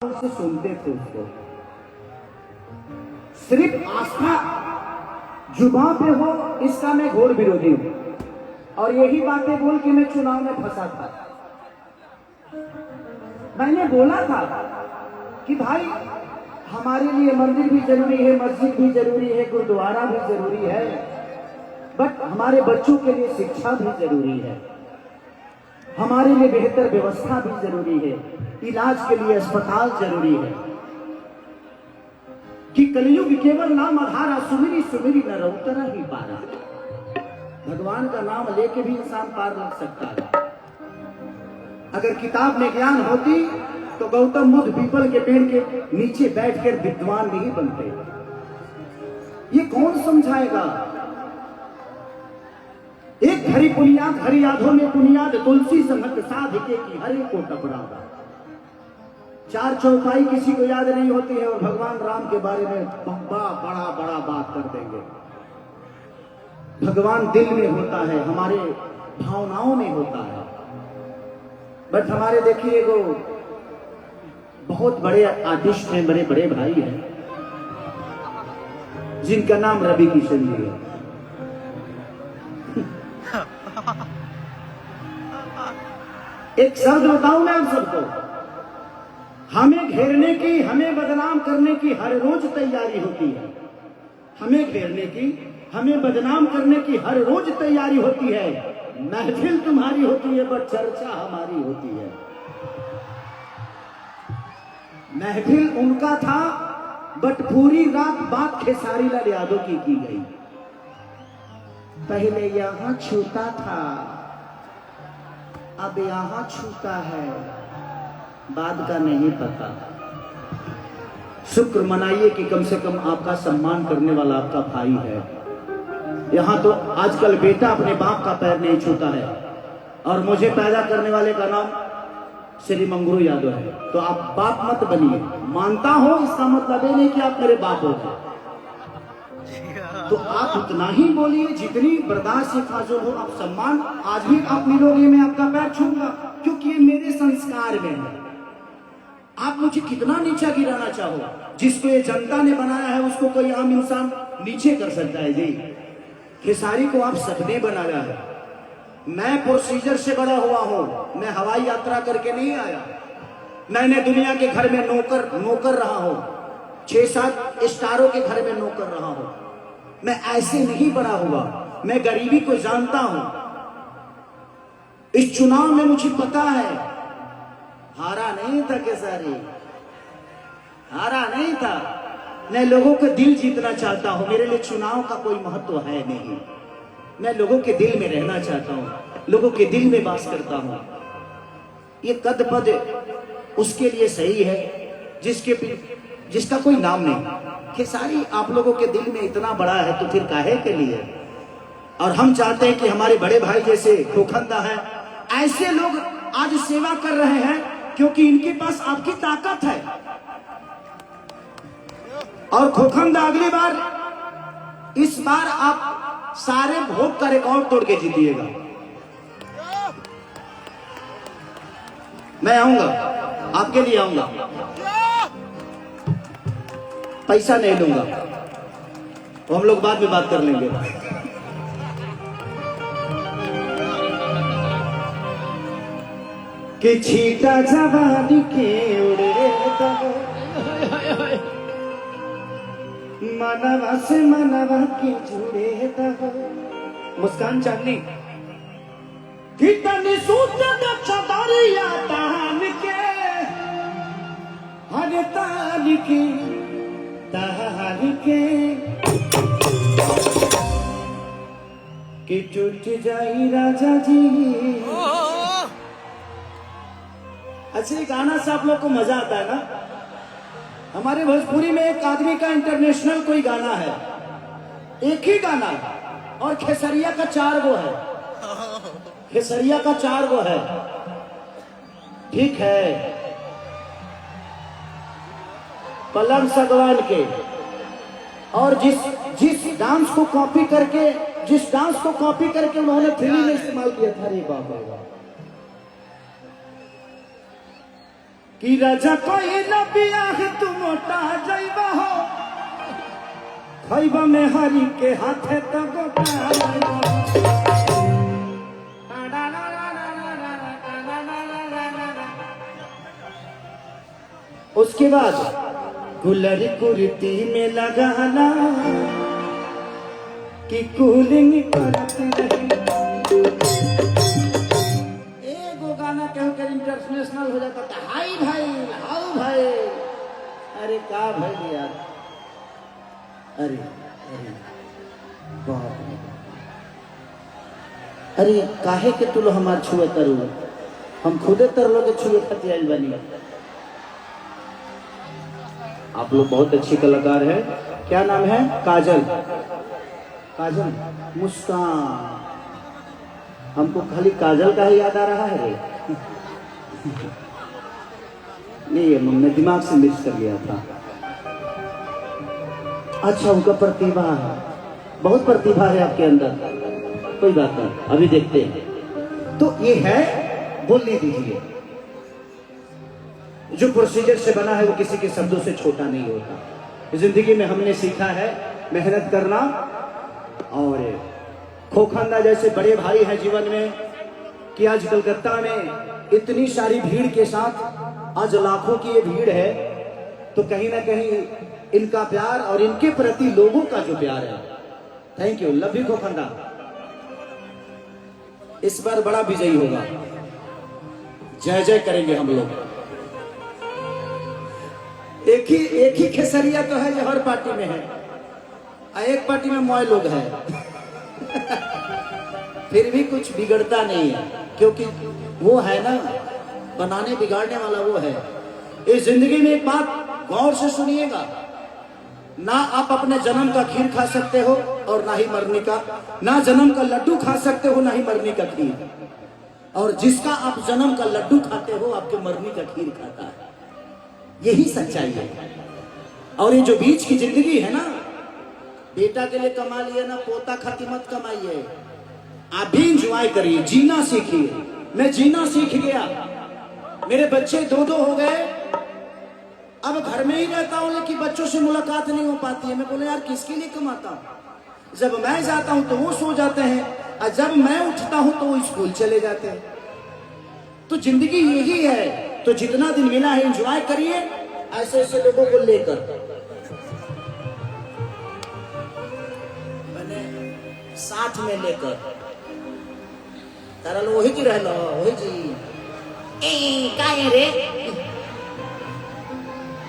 से सुनते थे उसको। सिर्फ आस्था जुबान पे हो इसका मैं घोर विरोधी हूं, और यही बातें बोल के मैं चुनाव में फंसा था। मैंने बोला था कि भाई हमारे लिए मंदिर भी जरूरी है, मस्जिद भी जरूरी है, गुरुद्वारा भी जरूरी है, बट हमारे बच्चों के लिए शिक्षा भी जरूरी है, हमारे लिए बेहतर व्यवस्था भी जरूरी है, इलाज के लिए अस्पताल जरूरी है। कि कलयुग केवल नाम आधारा, सुमिरी सुमिरी न रउतरा ही पारा। भगवान का नाम लेके भी इंसान पार लग सकता है। अगर किताब में ज्ञान होती तो गौतम बुद्ध पीपल के पेड़ के नीचे बैठकर विद्वान नहीं बनते। ये कौन समझाएगा? एक हरि पुनियाद हरि यादों में पुनियाद, तुलसी संगत साधिके की हरे को टपरावा। चार चौपाई किसी को याद नहीं होती है और भगवान राम के बारे में बड़ा बड़ा बात कर देंगे। भगवान दिल में होता है, हमारे भावनाओं में होता है। बट हमारे देखिए वो बहुत बड़े आर्टिस्ट हैं, बड़े बड़े भाई हैं, जिनका नाम रवि किशन जी है। एक शब्द बताऊं मैं आप सबको, हमें घेरने की, हमें बदनाम करने की हर रोज तैयारी होती है। हमें घेरने की, हमें बदनाम करने की हर रोज तैयारी होती है। महफिल तुम्हारी होती है बट चर्चा हमारी होती है। महफिल उनका था बट पूरी रात बात खेसारी लाल यादव की गई। पहले यहां छूता था, अब यहां छूता है, बाद का नहीं पता। शुक्र मनाइए कि कम से कम आपका सम्मान करने वाला आपका भाई है। यहां तो आजकल बेटा अपने बाप का पैर नहीं छूता है, और मुझे पैदा करने वाले का नाम श्री मंगरू यादव है। तो आप बाप मत बनिए। मानता हो इसका मतलब ये नहीं कि आप मेरे बाप हो गए। तो आप उतना ही बोलिए जितनी बर्दाश्त से फाजुल हो। आप सम्मान आज भी आप मिलोगे, मैं आपका पैर छूंगा, क्योंकि ये मेरे संस्कार में है। आप मुझे कितना नीचा गिराना चाहो, जिसको ये जनता ने बनाया है उसको कोई आम इंसान नीचे कर सकता है जी। खेसारी को आप सपने बनाया है। मैं प्रोसीजर से बड़ा हुआ हूं, मैं हवाई यात्रा करके नहीं आया। मैंने दुनिया के घर में नौकर रहा हूं, 6-7 स्टारों के घर में नौकर रहा हूं। मैं ऐसे नहीं बड़ा हुआ, मैं गरीबी को जानता हूं। इस चुनाव में मुझे पता है, हारा नहीं था खेसारी, हारा नहीं था। मैं लोगों के दिल जीतना चाहता हूं। मेरे लिए चुनाव का कोई महत्व है नहीं। मैं लोगों के दिल में रहना चाहता हूं, लोगों के दिल में वास करता हूं। ये कद पद उसके लिए सही है जिसका कोई नाम नहीं। खेसारी आप लोगों के दिल में इतना बड़ा है तो फिर काहे के लिए? और हम चाहते हैं कि हमारे बड़े भाई जैसे खोखंदा है, ऐसे लोग आज सेवा कर रहे हैं, क्योंकि इनके पास आपकी ताकत है। और खोखंदा अगली बार, इस बार आप सारे भोट का रिकॉर्ड तोड़ के जीतिएगा। मैं आऊंगा, आपके लिए आऊंगा, पैसा नहीं लूंगा, तो हम लोग बाद में बात कर लेंगे। कि छीटा जवानी के उड़े तब मनवा से मनवा के जुड़े तब। मुस्कान चांदनी कि तनी सूत चदरिया तान के, हर तान के तान के, कि टूट जाई राजा जी। अच्छा, गाना से आप लोग को मजा आता है ना? हमारे भोजपुरी में एक आदमी का इंटरनेशनल कोई गाना है, एक ही गाना, और खेसरिया का 4 गो है। खेसरिया का 4 गो है, ठीक है। पलंग सगवान के, और जिस डांस को कॉपी करके उन्होंने फिल्म में इस्तेमाल किया था। अरे बाप रे बाप, कि राजा कोई न बियाह तू मोटा जाइबा हो खइबा में हरी के हाथे तो गोटा। उसके बाद गुलरी कुर्ती में लगाना कि कूलिंग करते रहे। एगो गाना कहूँ कर इंटरनेशनल हो जाता था, हाई भाई हाउ भाई। अरे का भाई यार, अरे अरे बाप रे, अरे काहे के तू लो हमार छुए करू, हम खुदे तर लोग छुए खाती आइल बनी। आप लोग बहुत अच्छी कलाकार है। क्या नाम है? काजल। काजल मुस्कान, हमको खाली काजल का ही याद आ रहा है। नहीं, मैं दिमाग से मिक्स कर लिया था। अच्छा, उनका प्रतिभा है, बहुत प्रतिभा है आपके अंदर। कोई बात नहीं, अभी देखते हैं। तो ये है, बोलने दीजिए। जो प्रोसीजर से बना है वो किसी के शब्दों से छोटा नहीं होता। जिंदगी में हमने सीखा है मेहनत करना, और खोखंदा जैसे बड़े भाई हैं जीवन में कि आज कलकत्ता में इतनी सारी भीड़ के साथ आज लाखों की ये भीड़ है, तो कहीं ना कहीं इनका प्यार और इनके प्रति लोगों का जो प्यार है, थैंक यू, लव यू खोखंदा। इस बार बड़ा विजयी होगा, जय जय करेंगे हम लोग। एक ही खेसरिया तो है जो हर पार्टी में है, एक पार्टी में मोय लोग हैं। फिर भी कुछ बिगड़ता नहीं है, क्योंकि वो है ना, बनाने बिगाड़ने वाला वो है। इस जिंदगी में एक बात गौर से सुनिएगा, ना आप अपने जन्म का खीर खा सकते हो और ना ही मरने का, ना जन्म का लड्डू खा सकते हो ना ही मरने का खीर, और जिसका आप जन्म का लड्डू खाते हो आपके मरने का खीर खाता है। यही सच्चाई है। और ये जो बीच की जिंदगी है ना, बेटा के लिए कमा लिया ना, पोता खाती मत कमाइए, आप भी इंजॉय करिए, जीना सीखिए। मैं जीना सीख गया, मेरे बच्चे दो हो गए, अब घर में ही रहता हूं, लेकिन बच्चों से मुलाकात नहीं हो पाती है। मैं बोले यार किसके लिए कमाता हूं, जब मैं जाता हूं तो वो सो जाते हैं, और जब मैं उठता हूं तो वो स्कूल चले जाते हैं। तो जिंदगी यही है, तो जितना दिन मिला है एंजॉय करिए, ऐसे ऐसे लोगों को लेकर। मैंने साथ में लेकर तारा लो वही जी रह लो, वही जी का रे,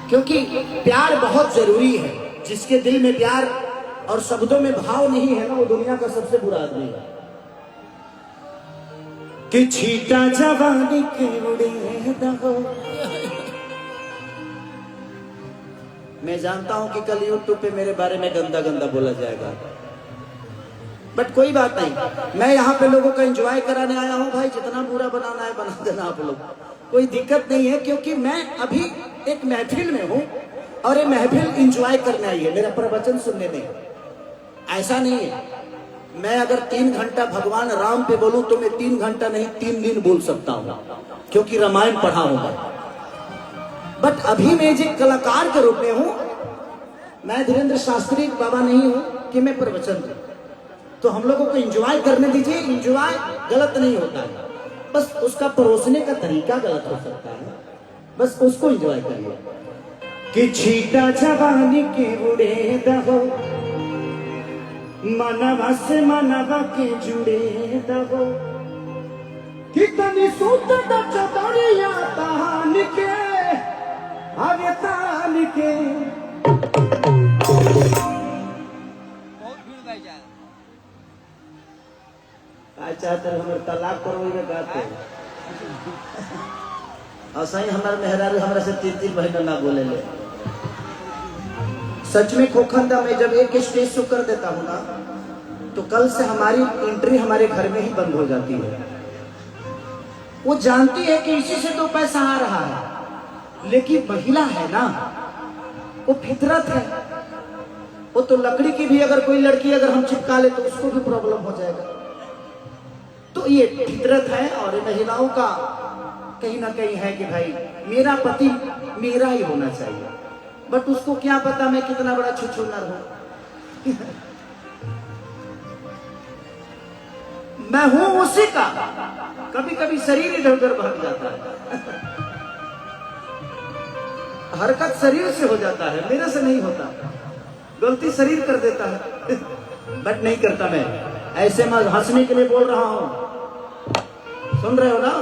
क्योंकि प्यार बहुत जरूरी है। जिसके दिल में प्यार और शब्दों में भाव नहीं है ना, वो दुनिया का सबसे बुरा आदमी है। कि छीटा जवानी के उड़े दहो। मैं जानता हूं कि कल यूट्यूब पे मेरे बारे में गंदा गंदा बोला जाएगा, बट कोई बात नहीं, मैं यहाँ पे लोगों का एंजॉय कराने आया हूँ। भाई जितना बुरा बनाना है बना देना आप लोग, कोई दिक्कत नहीं है, क्योंकि मैं अभी एक महफिल में हूँ और ये महफिल एंजॉय करने आई है, मेरा प्रवचन सुनने में। ऐसा नहीं है, मैं अगर 3 घंटा भगवान राम पे बोलूं तो मैं 3 घंटा नहीं 3 दिन बोल सकता हूं, क्योंकि रामायण पढ़ा होगा। बट अभी मैं जो कलाकार के रूप में हूं, मैं धीरेन्द्र शास्त्री बाबा नहीं हूं कि मैं प्रवचन दूं। तो हम लोगों को एंजॉय करने दीजिए। एंजॉय गलत नहीं होता है, बस उसका परोसने का तरीका गलत हो सकता है, बस उसको एंजॉय करिए। कि छीटा जवानी के उड़े दहो, मनवा से मनवा के जुड़े दहो, कितनी सूत चतरिया तान के आगे तान के। चाहते हमारे तलाक पर वही गाते ऐसा ही हमारे मेहरारू हमारे से 3 महीना ना बोले ले। सच में खोखंदा में जब एक स्टेज शो कर देता हूँ ना, तो कल से हमारी एंट्री हमारे घर में ही बंद हो जाती है। वो जानती है कि इसी से 2 पैसा आ रहा है, लेकिन महिला है ना, वो फितरत है। वो तो लकड़ी की भी अगर कोई लड़की अगर हम चिपका ले तो उसको भी प्रॉब्लम हो जाएगा। तो ये फितरत है और महिलाओं का कहीं ना कहीं है कि भाई मेरा पति मेरा ही होना चाहिए, बट उसको क्या पता मैं कितना बड़ा छुछुनर हूं। मैं हूं उसी का, कभी कभी शरीर इधर उधर भटक जाता है। हरकत शरीर से हो जाता है, मेरे से नहीं होता, गलती शरीर कर देता है, बट नहीं करता मैं। ऐसे मैं हंसने के लिए बोल रहा हूं, सुन रहे हो ना?